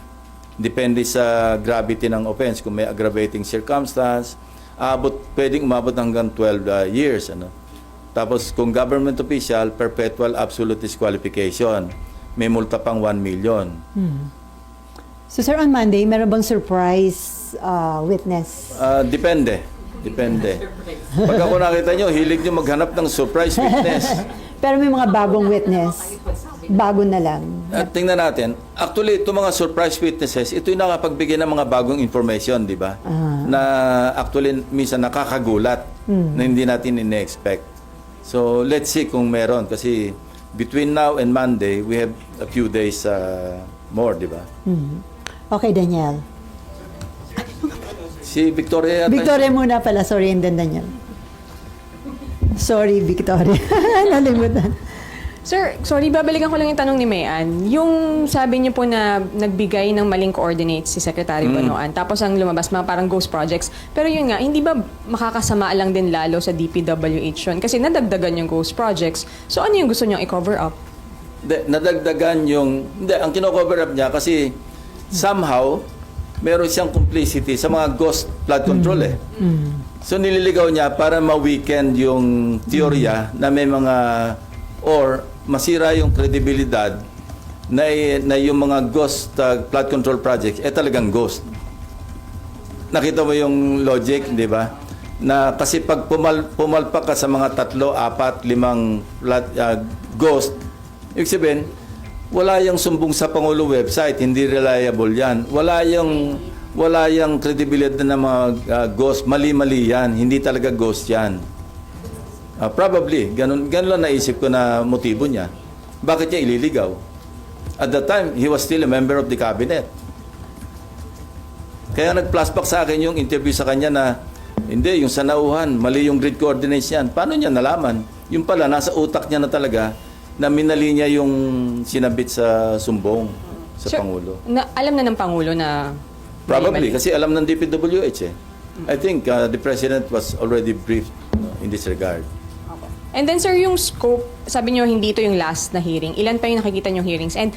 Depende sa gravity ng offense. Kung may aggravating circumstance, pwedeng umabot hanggang 12 years, ano? Tapos kung government official, perpetual absolute disqualification. May multa pang 1 million. So, sir, on Monday, meron bang surprise witness? Depende. Pag ako nakita nyo, hilig nyo maghanap ng surprise witness. Pero may mga bagong witness. bago na lang. At tingnan natin, actually, itong mga surprise witnesses, ito yung nakapagbigay ng mga bagong information, di ba? Na actually, minsan nakakagulat na hindi natin ine-expect. So, let's see kung meron. Kasi between now and Monday, we have a few days more, di ba? Okay, Daniel. Si Victoria... Victoria muna pala. Sorry, and then Daniel. Sorry, Victoria. Nalimutan. Sir, sorry, babalikan ko lang yung tanong ni Mayan. Yung sabi niyo po na nagbigay ng maling coordinates si Secretary Bonoan, tapos ang lumabas mga parang ghost projects. Pero yun nga, hindi ba makakasama lang din lalo sa DPWH yun? Kasi nadagdagan yung ghost projects. So ano yung gusto niyong i-cover up? Nadagdagan yung... Hindi, ang kino-cover up niya kasi somehow, meron siyang complicity sa mga ghost flood control eh. So nililigaw niya para ma-weekend yung teorya na may mga... or masira yung kredibilidad na yung mga ghost flood control projects talagang ghost. Nakita mo yung logic, di ba? Na kasi pag pumalpak ka sa mga 3, 4, 5 ghost, ibig sabihin, wala yung sumbong sa Pangulo website, hindi reliable yan. Wala yung kredibilidad ng mga ghost, mali-mali yan, hindi talaga ghost yan. Probably, ganun lang naisip ko na motibo niya. Bakit niya ililigaw? At that time, he was still a member of the cabinet. Kaya nag-flashback sa akin yung interview sa kanya na hindi, yung sanauhan, mali yung grid coordinates yan. Paano niya nalaman? Yung pala, nasa utak niya na talaga na minali niya yung sinabit sa sumbong sa Sir, Pangulo. Alam na ng Pangulo na... Probably, mali-mali. kasi alam ng DPWH eh. I think the President was already briefed in this regard. And then sir, yung scope, sabi niyo hindi ito yung last na hearing. Ilan pa yung nakikita niyong hearings? And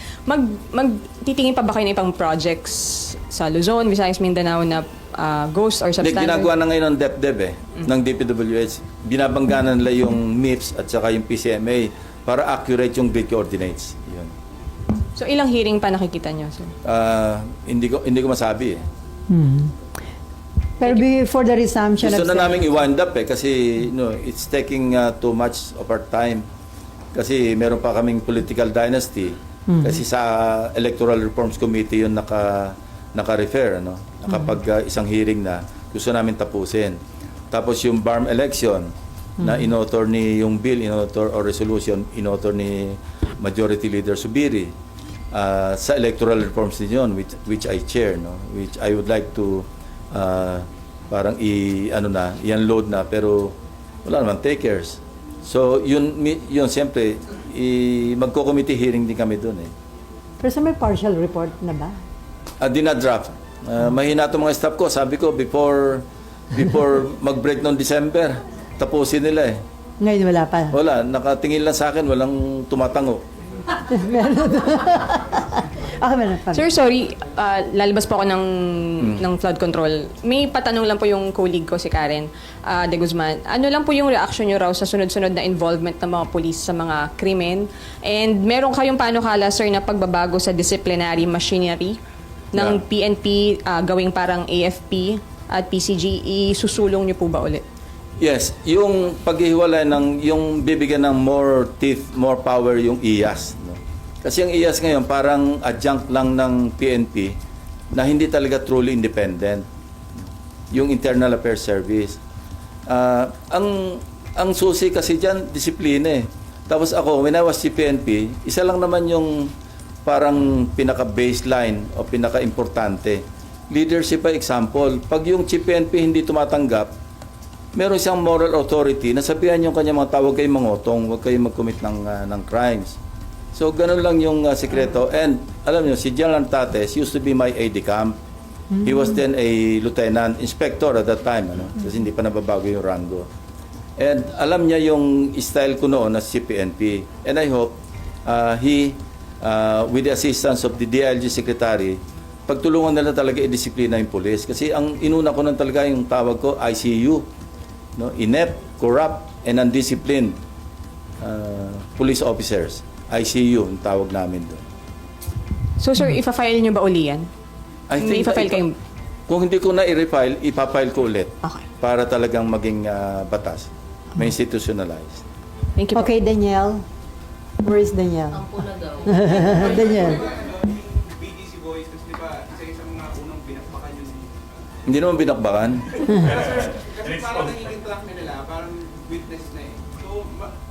magtitingin pa ba kayo ng ibang projects sa Luzon, Visayas, Mindanao na ghost or Hindi, substandard? ginagawa na ngayon ng DepDev ng DPWH. Binabangganan nila yung MIPS at saka yung PCMA para accurate yung grid coordinates. Yun. So ilang hearing pa nakikita niyo, sir? Hindi ko masabi eh. Pero before the resumption Gusto of... na namin i-wind up kasi it's taking too much of our time. Kasi meron pa kaming political dynasty. Kasi sa Electoral Reforms Committee yun naka-refer, nakapag isang hearing na gusto namin tapusin. Tapos yung BARM election na inauthor ni yung bill, inauthor or resolution, inauthor ni Majority Leader Subiri sa Electoral Reforms din yun, which I chair, which I would like to parang i-unload na pero wala naman takers. So yun siyempre magko-committee hearing din kami doon eh. Pero sa may partial report na ba? Dinadraft. Mahina itong mga staff ko. Sabi ko before mag-break noong December, tapusin nila eh. Ngayon wala pa. Wala, nakatingin lang sa akin, walang tumatango. Okay, meron pa. Sir, sorry, lalabas po ako ng flood control. May patanong lang po yung colleague ko, si Karen De Guzman. Ano lang po yung reaction nyo raw sa sunod-sunod na involvement ng mga police sa mga krimen? And meron kayong panukala, sir, na pagbabago sa disciplinary machinery ng PNP gawing parang AFP at PCG, isusulong nyo po ba ulit? Yes, yung paghihiwalay yung bibigyan ng more teeth, more power yung IAS. Kasi ang IAS ngayon parang adjunct lang ng PNP na hindi talaga truly independent. Yung Internal Affairs Service. Ang susi kasi dyan, disiplina eh. Tapos ako, when I was si PNP, isa lang naman yung parang pinaka-baseline o pinaka-importante. Leadership by example. Pag yung Chief PNP hindi tumatanggap, meron siyang moral authority na sabihan yung kanyang mga tawag kayong mangotong, huwag kayong mag-commit ng crimes. So, ganun lang yung sekreto. And, alam niyo, si General Tates used to be my aide-camp. He was then a lieutenant, inspector at that time, kasi hindi pa nababago yung rango. And alam niya yung style ko noon na si PNP. And I hope he, with the assistance of the DILG Secretary, pagtulungan nila talaga i-disiplina yung police. Kasi ang inuna ko nun talaga yung tawag ko, ICU. Inept, corrupt, and undisciplined police officers. ICU, ang tawag namin doon. So sir, ipa-file nyo ba uli yan? May ipa-file kayong... Kung hindi ko na i-refile, ipafile ko ulit. Okay. Para talagang maging batas. May institutionalized. Thank you po. Okay, Danielle. Where is Daniel? Puna daw. Daniel. BGC Boys, kasi di ba, isa mga unang binakbakan yun. Hindi naman binakbakan. Kasi parang nagiging track na nila, parang witness na eh. So,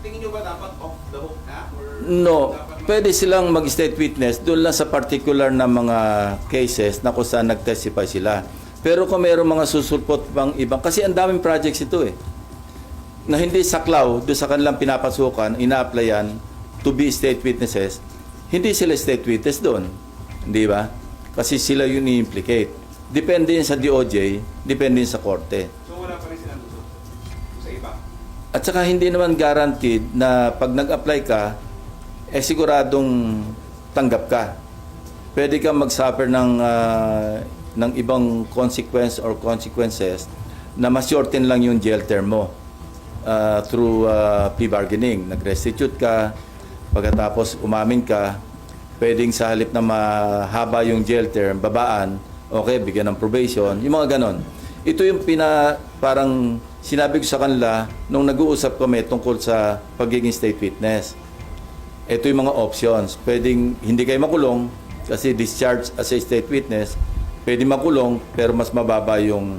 tingin nyo ba dapat off the hook na? Or No, dapat pwede silang mag-state witness doon lang sa particular na mga cases na kung saan nag-testify sila. Pero kung mayroong mga susulpot pang ibang, kasi ang daming projects ito eh, na hindi saklaw doon sa kanilang pinapasukan, ina-applyan to be state witnesses, hindi sila state witness doon. Di ba? Kasi sila yun i-implicate. Depende yun sa DOJ, depende yun sa korte. So, wala pa rin silang gusto sa iba. At saka hindi naman guaranteed na pag nag-apply ka, siguradong tanggap ka. Pwede kang mag-suffer ng ibang consequence or consequences na ma-shorten lang yung jail term mo through plea bargaining. Nag-restitute ka, pagkatapos umamin ka, pwedeng sa halip na mahaba yung jail term, babaan, okay, bigyan ng probation, yung mga ganon. Ito yung parang sinabi ko sa kanila nung nag-uusap kami tungkol sa pagiging state witness. Ito yung mga options. Pwedeng hindi kayo makulong kasi discharge as a state witness. Pwedeng makulong pero mas mababa yung,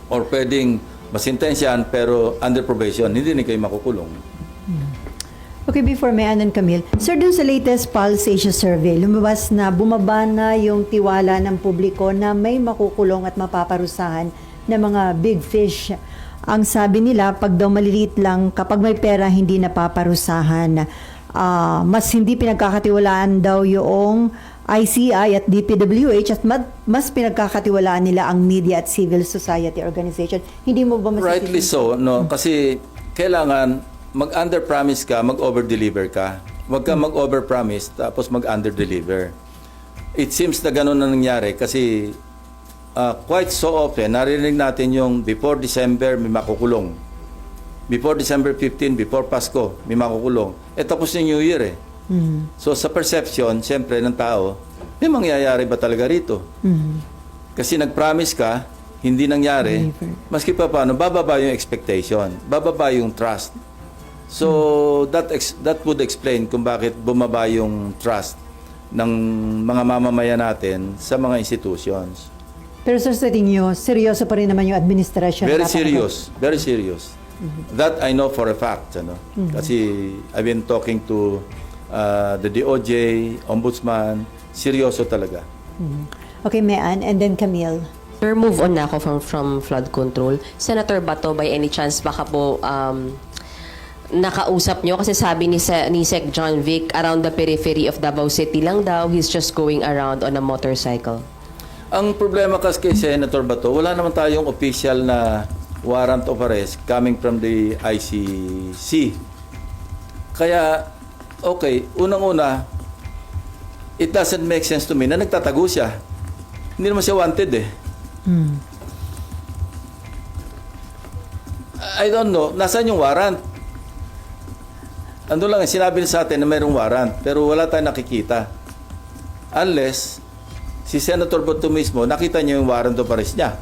or pwedeng masintensyahan pero under probation. Hindi na kayo makukulong. Okay, before Mayan and Camille, sir, dun sa latest Pulse Asia survey, lumabas na bumaba na yung tiwala ng publiko na may makukulong at mapaparusahan na mga big fish. Ang sabi nila, pag daw maliliit lang, kapag may pera, hindi napaparusahan. Mas hindi pinagkakatiwalaan daw yung ICI at DPWH at mas pinagkakatiwalaan nila ang media at civil society organization. Hindi mo ba masisisi? Rightly so, no? Kasi kailangan mag-under-promise ka, mag-over-deliver ka. Huwag ka mag-over-promise tapos mag-under-deliver. It seems na gano'n na nangyari kasi quite so often, narinig natin yung before December may makukulong. Before December 15, before Pasko, may makukulong. Tapos yung New Year eh. So sa perception, siyempre ng tao, may mangyayari ba talaga rito? Kasi nag-promise ka, hindi nangyari, maski pa paano, bababa yung expectation, bababa yung trust. So that would explain kung bakit bumaba yung trust ng mga mamamayan natin sa mga institutions. Pero sir, sa tingin nyo, seryoso pa rin naman yung administration. Very serious, very serious. That I know for a fact. Ano? Kasi I've been talking to the DOJ, Ombudsman, seryoso talaga. Okay, Mayan, and then Camille. Sir, move on na ako from flood control. Senator Bato, by any chance, baka po nakausap nyo? Kasi sabi ni Sec John Vic, around the periphery of Davao City lang daw, he's just going around on a motorcycle. Ang problema kasi kay Senator Bato, wala naman tayong official na warrant of arrest coming from the ICC. Kaya, okay, unang-una, it doesn't make sense to me na nagtatago siya. Hindi naman siya wanted eh. I don't know, nasaan yung warrant? Ando lang, sinabi sa atin na mayroong warrant, pero wala tayong nakikita. Unless, si Senator Bato mismo, nakita niya yung warrant of arrest niya.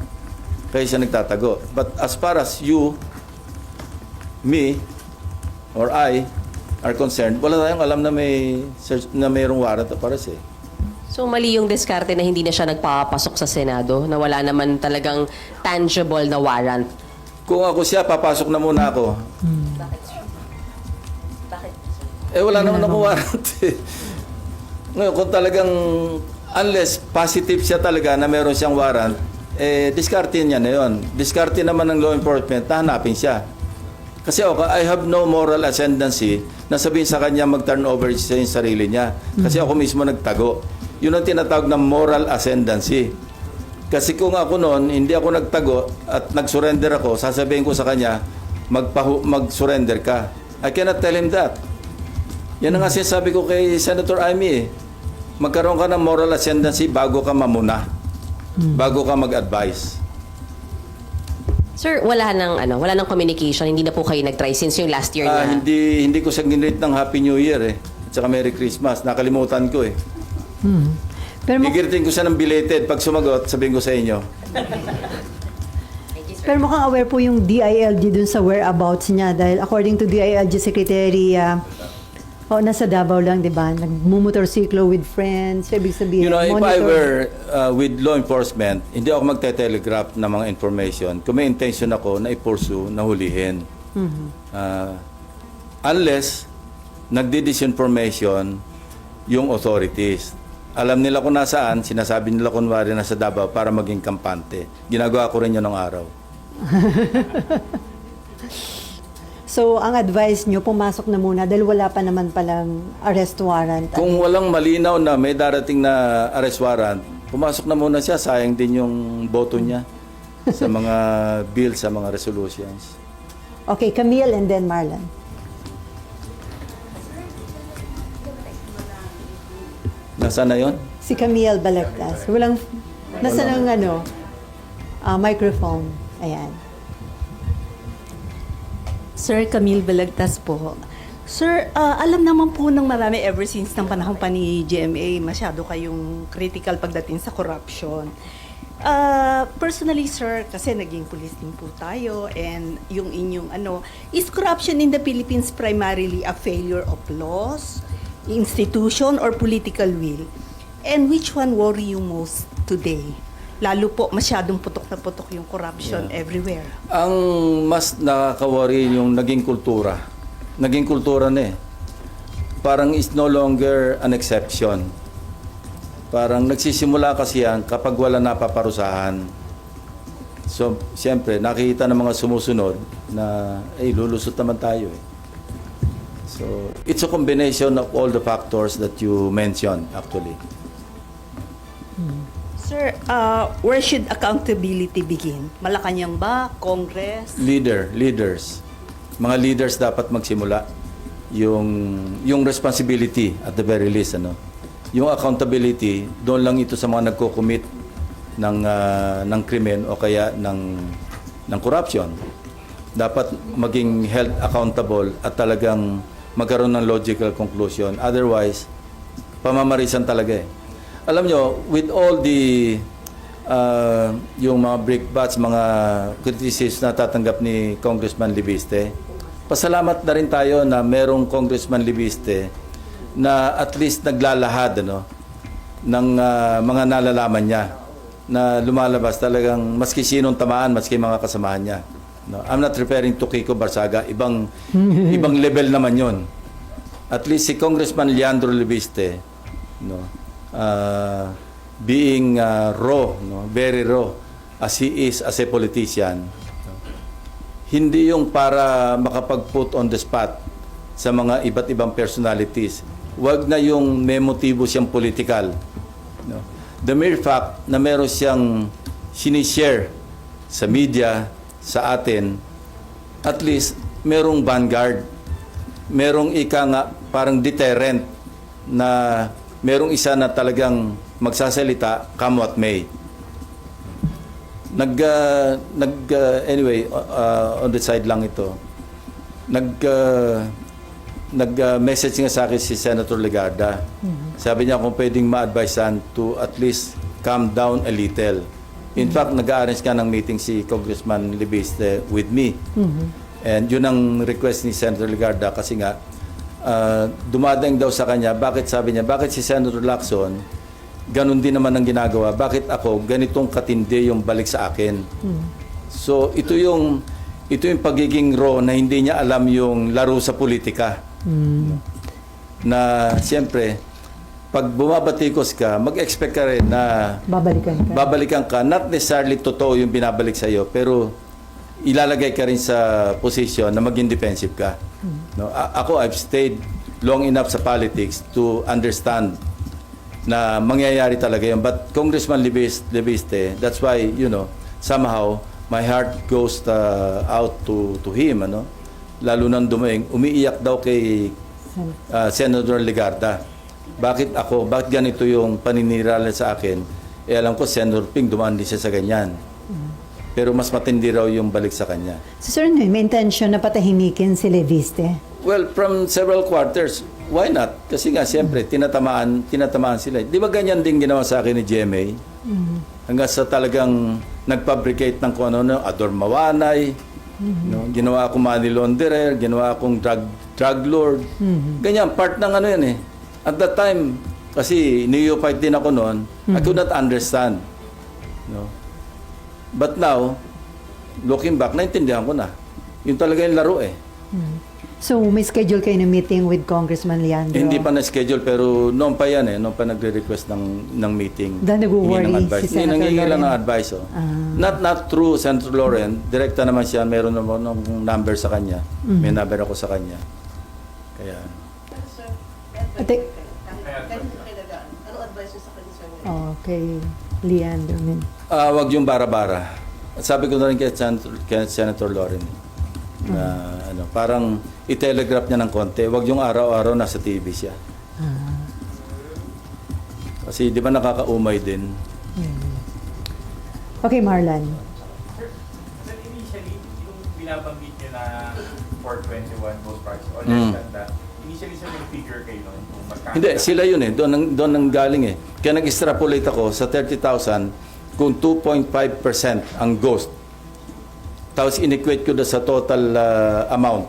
Kaya siya nagtatago. But as far as you, me, or I, are concerned, wala tayong alam na mayroong warrant of arrest eh. So mali yung diskarte na hindi na siya nagpapasok sa Senado, na wala naman talagang tangible na warrant. Kung ako siya, papasok na muna ako. Wala naman akong warrant eh. Ngayon, kung talagang, unless positive siya talaga na meron siyang warrant, diskarte niya na yun. Diskarte naman ng law enforcement na hanapin siya. Kasi okay, I have no moral ascendancy na sabihin sa kanya mag-turn over sa yung sarili niya. Kasi ako mismo nagtago. Yun ang tinatawag na moral ascendancy. Kasi kung ako noon, hindi ako nagtago at nag-surrender ako, sasabihin ko sa kanya, mag-surrender ka. I cannot tell him that. Yan ang nga sinasabi ko kay Senator Amy eh. Magkaroon ka ng moral ascendancy bago ka mamuna. Bago ka mag-advise. Sir, wala nang communication, hindi na po kayo nag-try since yung last year niya. Hindi ko siya ginrate ng Happy New Year eh. At saka Merry Christmas. Nakalimutan ko eh. Pero, Gigiritin ko siya ng belated. Pag sumagot, sabihin ko sa inyo. pero mukhang aware po yung DILG dun sa whereabouts niya dahil according to DILG Secretary Oo, nasa Davao lang, di ba? Nagmumotorsiklo with friends. Ibig sabihin, You know, if I monitor. were with law enforcement, hindi ako magte-telegraph ng mga information kung may intention ako na i-pursue, na hulihin. Unless nagdi-disinformation yung authorities. Alam nila kung nasaan, sinasabi nila kunwari nasa Davao para maging kampante. Ginagawa ko rin yun ng araw. So, ang advice nyo, pumasok na muna dahil wala pa naman palang arrest warrant. Kung walang malinaw na may darating na arrest warrant, pumasok na muna siya, sayang din yung boto niya sa mga bills, sa mga resolutions. Okay, Camille and then Marlon. Nasaan na yun? Si Camille Balagtas. Walang, nasa ng microphone. Ayan. Sir Camille Balagtas po. Sir, alam naman po ng marami ever since ng panahon pa ni GMA, masyado kayong critical pagdating sa corruption. Personally, sir, kasi naging police din po tayo and yung inyong is corruption in the Philippines primarily a failure of laws, institution, or political will? And which one worry you most today? Lalo po, masyadong putok na putok yung corruption everywhere. Ang mas nakaka-worry yung naging kultura. Naging kultura na eh. Parang is no longer an exception. Parang nagsisimula kasi yan kapag wala napaparusahan. So, siyempre, nakikita ng mga sumusunod na, lulusot naman tayo eh. So, it's a combination of all the factors that you mentioned, actually. Sir, where should accountability begin? Malacanang ba? Congress? Leaders. Mga leaders dapat magsimula. Yung responsibility at the very least, Yung accountability, doon lang ito sa mga nagko-commit ng krimen o kaya ng corruption. Dapat maging held accountable at talagang magkaroon ng logical conclusion. Otherwise, pamamarisan talaga eh. Alam nyo, with all the yung mga brickbats, mga criticisms na tatanggap ni Congressman Libiste, pasalamat na rin tayo na merong Congressman Libiste na at least naglalahad ng mga nalalaman niya na lumalabas talagang maski sinong tamaan, maski mga kasamahan niya. No, I'm not referring to Kiko Barsaga, ibang level naman 'yon. At least si Congressman Leandro Libiste, being raw, very raw as he is as a politician, hindi yung para makapag-put on the spot sa mga iba't ibang personalities. Wag na yung may motibo siyang political. The mere fact na meron siyang sinishare sa media, sa atin, at least merong vanguard, merong parang deterrent na merong isa na talagang magsasalita come what may. Anyway, on the side lang ito. Nag-message nga sa akin si Senator Legarda. Sabi niya kung pwedeng ma-advisean to at least calm down a little. In fact, nag-arrange ka ng meeting si Congressman Libiste with me. And yun ang request ni Senator Legarda kasi nga dumadaing daw sa kanya, sabi niya, bakit si Senator Lacson ganun din naman ang ginagawa? Bakit ako ganitong katindi yung balik sa akin? So ito yung pagiging raw na hindi niya alam yung laro sa politika. Na siyempre pag bumabatikos ka, mag-expect ka rin na babalikan ka. Not necessarily totoo yung binabalik sa iyo, pero ilalagay ka rin sa position na maging defensive ka. No? Ako, I've stayed long enough sa politics to understand na mangyayari talaga yun. But Congressman Libiste, that's why, somehow, my heart goes out to him. Lalo nang dumaing, umiiyak daw kay Senator Legarda. Bakit ako? Bakit ganito yung paninirala sa akin? Alam ko, Senator Ping, dumaan din siya sa ganyan. Pero mas matindi raw yung balik sa kanya. So, sir, may intention na patahimikin si Libiste? Well, from several quarters, why not? Kasi nga, siyempre, tinatamaan sila. Di ba ganyan din ginawa sa akin ni GMA? Hanggang sa talagang nag-fabricate ng kung ano, Ador Mawanay, No? Ginawa akong money launderer, ginawa akong drug lord. Ganyan, part ng ano yan eh. At that time, kasi neophyte din ako noon, I could not understand. No? But now, looking back, naintindihan ko na. Yun talaga yung laro eh. So, may schedule kayo ng meeting with Congressman Leandro? Hindi pa na-schedule, pero noon pa yan eh. Noon pa nagre-request ng meeting. Dahil nag-worry Hingi ng advice. si Senator Nangingi lang ng Loren. advice. Oh. Not through Senator Loren. Direkta naman siya. Meron naman ng number sa kanya. May number ako sa kanya. Kaya... Ate, okay, Leandro. wag yung bara-bara. At sabi ko na rin kay Senator Loren na parang i-telegraph niya ng konti. Wag yung araw-araw nasa TV siya. Kasi di ba nakakaumay din? Okay, Marlan. Sir, initially, yung binabanggit niyo na 421 ghost projects or less than that, initially sir, may figure kayo nun kung magkano? Hindi, sila yun eh. Doon nang galing eh. Kaya nag-extrapolate ako sa 30,000 kung 2.5% ang ghost. Tapos in-equate ko sa total amount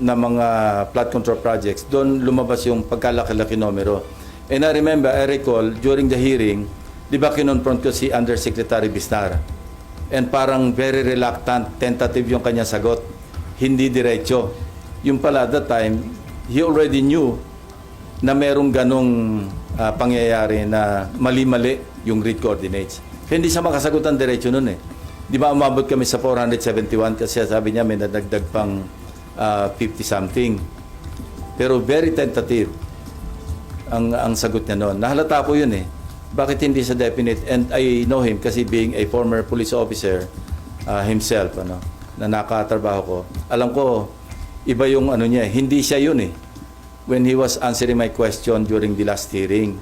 ng mga flood control projects. Doon lumabas yung pagkalaki-laki numero. And I remember, I recall, during the hearing, di ba kinonfront ko si Undersecretary Bisnar? And parang very reluctant, tentative yung kanya sagot. Hindi diretso. Yung pala, at that time, he already knew na merong ganong pangyayari na mali-mali yung grid coordinates. Kaya hindi siya makasagot ang diretso nun eh. Di ba umabot kami sa 471 kasi sabi niya may nadagdag pang 50-something. Pero very tentative ang sagot niya noon. Nahalata ko yun eh. Bakit hindi siya definite? And I know him kasi being a former police officer himself, na nakatrabaho ko. Alam ko, iba yung niya, hindi siya yun eh. When he was answering my question during the last hearing.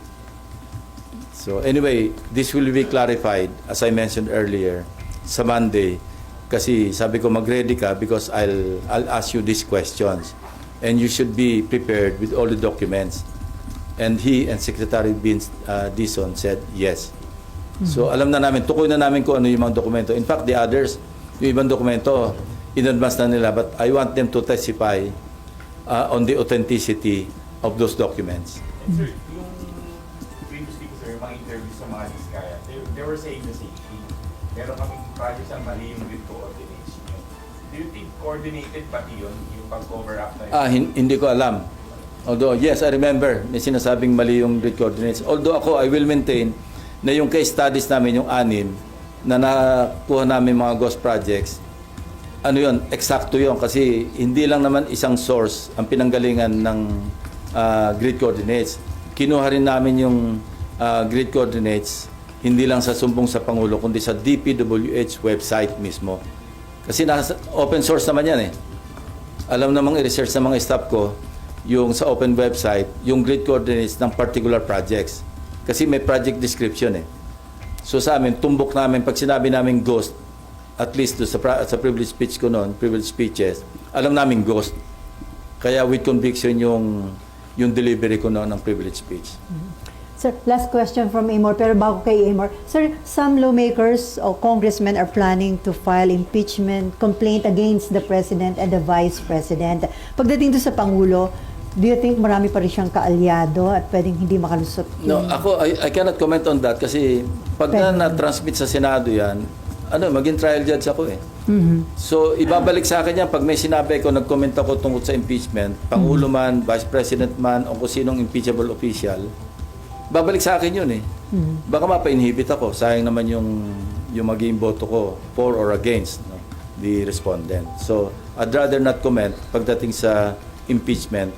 So anyway, this will be clarified, as I mentioned earlier, sa Monday. Kasi sabi ko, mag-ready ka because I'll ask you these questions. And you should be prepared with all the documents. And he and Secretary Dizon said yes. So alam na namin, tukoy na namin kung ano yung mga dokumento. In fact, the others, yung ibang dokumento, in advance na nila. But I want them to testify on the authenticity of those documents. And sir, yung previously ko sir, yung mga interviews sa mga Diskaya, they were saying the same thing. Meron kaming projects ang mali yung grid coordinates nyo. Do you think coordinated pati yun, yung pag-cover up na yun? Hindi ko alam. Although, yes, I remember, may sinasabing mali yung grid coordinates. Although ako, I will maintain na yung case studies namin, yung 6 na nakuha namin mga ghost projects, yun, eksakto yun. Kasi hindi lang naman isang source ang pinanggalingan ng grid coordinates. Kinuha rin namin yung grid coordinates hindi lang sa sumbong sa Pangulo, kundi sa DPWH website mismo. Kasi nasa open source naman yan eh. Alam namang i-research sa mga staff ko, yung sa open website, yung grid coordinates ng particular projects. Kasi may project description eh. So sa amin, tumbok namin, pag sinabi namin ghost, at least sa privilege speech ko noon, privilege speeches, alam namin ghost. Kaya with conviction yung delivery ko noon ng privilege speech. Sir, last question from Amor, pero bago kay Amor. Sir, some lawmakers o congressmen are planning to file impeachment complaint against the President and the Vice President. Pagdating to sa Pangulo, do you think marami pa rin siyang kaalyado at pwedeng hindi makalusot? No, ako, I cannot comment on that kasi pag na-transmit sa Senado yan, maging trial judge ako eh. So, ibabalik sa akin yan pag may sinabi ko, nag-comment ako tungkol sa impeachment, Pangulo man, Vice President man, o kung sinong impeachable official, babalik sa akin yun eh. Baka mapa-inhibit ako. Sayang naman yung maging boto ko for or against the respondent. So, I'd rather not comment pagdating sa impeachment,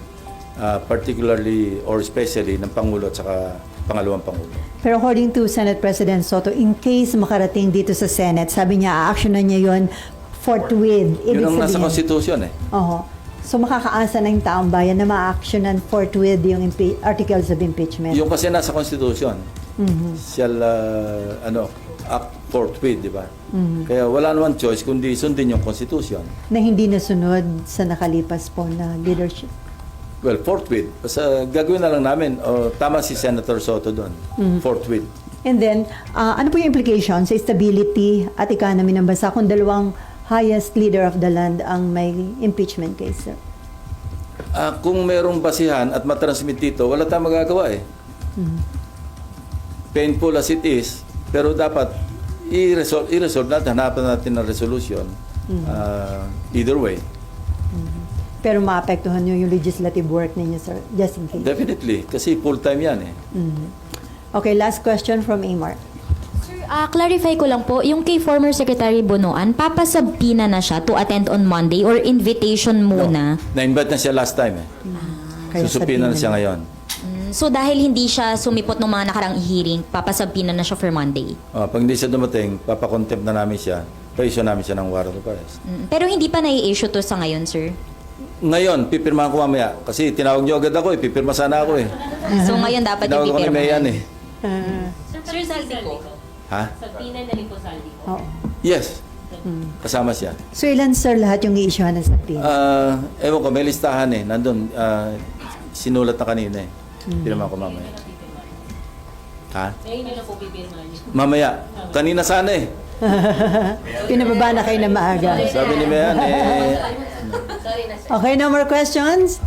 particularly or especially ng Pangulo at saka pangalawang Pangulo. Pero according to Senate President Soto, in case makarating dito sa Senate, sabi niya, a-actionan niya yun forthwith. Yun ang nasa Constitution eh. Oo. So makakaasa na yung taong bayan na ma-actionan forthwith yung articles of impeachment. Yung kasi nasa Constitution, shall act forthwith, di ba? Kaya wala naman choice kundi sundin yung Constitution. Na hindi nasunod sa nakalipas po na leadership. Well, forthwith. Basta gagawin na lang namin. Tama si Senator Soto doon. Forthwith. And then, ano po yung implication sa stability at economy ng bansa kung dalawang highest leader of the land ang may impeachment case, sir? Kung merong basihan at matransmit dito, wala tayong magagawa eh. Painful as it is, pero dapat i-resolve natin, hanapan natin ng resolution. Either way. Pero maapektuhan nyo yung legislative work ninyo, sir, just in case. Definitely, kasi full-time yan eh. Okay, last question from Amar. Sir, clarify ko lang po, yung kay former Secretary Bonoan, papasabina na siya to attend on Monday or invitation muna? Na-invite na siya last time eh. Kaya Susupin na siya ngayon. So dahil hindi siya sumipot ng mga nakarang hearing, papasabina na siya for Monday? Pag hindi siya dumating, papakontempt na namin siya. Pa-issue namin siya ng warrant of arrest. Pero hindi pa nai-issue to sa ngayon, sir? Ngayon, pipirmahan ko mamaya. Kasi tinawag niyo agad ako eh. Pipirma sana ako eh. So ngayon dapat Tinawag ko ni Mayan ipipirmahan. eh. Sir, Saldi ko. Ha? Sabina na rin po Saldi ko. Oo. Yes. Kasama siya. So ilan, sir, lahat yung i-issuehan ng subpoena? Ewan ko, may listahan eh. Nandun, sinulat na kanina eh. Pirma ko mamaya. Ha? Ngayon nyo na po pipirmahan niyo. Mamaya. Kanina sana eh. Pinababa na kayo na maaga. Sabi ni Mayan eh. Sorry na, sir. Okay, no more questions?